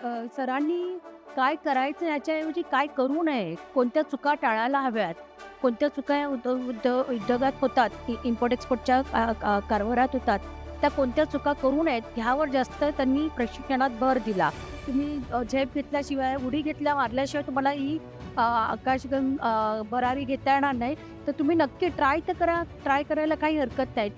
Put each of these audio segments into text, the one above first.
सरांनी काय करायचं याच्याऐवजी काय करू नये, कोणत्या चुका टाळायला हव्यात, कोणत्या चुका या उद्योगात होतात, की इम्पोर्ट-एक्सपोर्टच्या कारभारात होतात, त्या कोणत्या चुका करू नयेत ह्यावर जास्त त्यांनी प्रशिक्षणात भर दिला. तुम्ही झेप घेतल्याशिवाय, उडी मारल्याशिवाय तुम्हाला ही आकाशगंग भरारी घेता येणार नाही. तर तुम्ही नक्की ट्राय तर करा. ट्राय करायला काही हरकत नाही.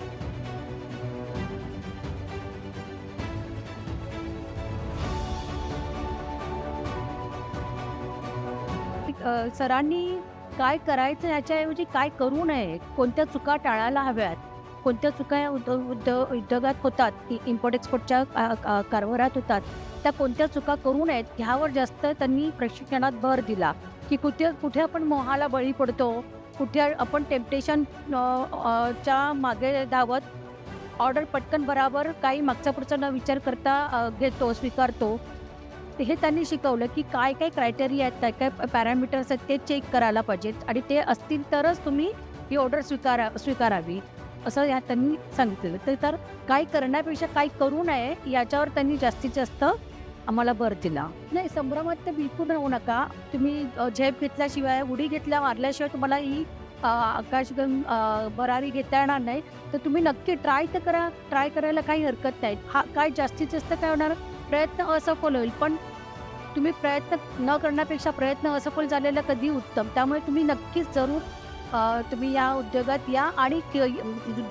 सरांनी काय करायचं याच्याऐवजी काय करू नये, कोणत्या चुका टाळायला हव्यात, कोणत्या चुका या उद्योगात होतात, की इम्पोर्ट-एक्सपोर्टच्या कारभारात होतात, त्या कोणत्या चुका करू नयेत ह्यावर जास्त त्यांनी प्रशिक्षणात भर दिला, की कुठे कुठे आपण मोहाला बळी पडतो, कुठे आपण टेम्पटेशन च्या मागे धावत ऑर्डर पटकन बराबर काही मागचा पुढचा न विचार करता घेतो, स्वीकारतो. ते हे त्यांनी शिकवलं, की काय-काय क्रायटेरिया आहेत, काय-काय पॅरामीटर्स आहेत ते चेक करायला पाहिजेत आणि ते असतील तरच तुम्ही ही ऑर्डर स्वीकारावी, असं या त्यांनी सांगितलेलं. तर काय करण्यापेक्षा काय करू नये याच्यावर त्यांनी जास्तीत जास्त आम्हाला भर दिला. नाही, संभ्रमात तर बिलकुल राहू नका. तुम्ही झेप घेतल्याशिवाय, उडी मारल्याशिवाय तुम्हाला ही आकाशगंग भरारी घेता येणार नाही. तर तुम्ही नक्की ट्राय तर करा. ट्राय करायला काही हरकत नाही. हा काय जास्तीत जास्त काय होणार, प्रयत्न असफल होईल, पण तुम्ही प्रयत्न न करण्यापेक्षा प्रयत्न असफल झालेलं कधी उत्तम. त्यामुळे तुम्ही नक्कीच जरूर तुम्ही या उद्योगात या आणि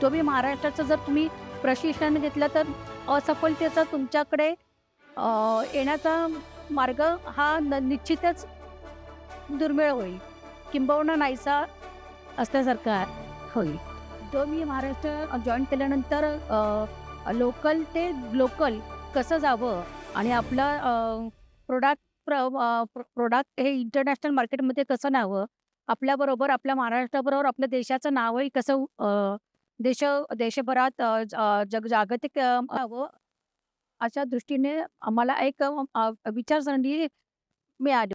तुम्ही महाराष्ट्राचं जर तुम्ही प्रशिक्षण घेतलं तर असफलतेचा तुमच्याकडे येण्याचा मार्ग हा निश्चितच दुर्मिळ होईल, किंबहुना नाहीसा असल्यासारखा होईल. तो मी महाराष्ट्र जॉइन केल्यानंतर लोकल ते ग्लोकल कसं जावं आणि आपलं प्रोडक्ट हे इंटरनॅशनल मार्केटमध्ये कसं न्यावं, आपल्याबरोबर आपल्या महाराष्ट्राबरोबर आपल्या देशाचं नावही कसं देशभरात जागतिक व्हावं, अशा दृष्टीने आम्हाला एक विचारसरणी मिळाली.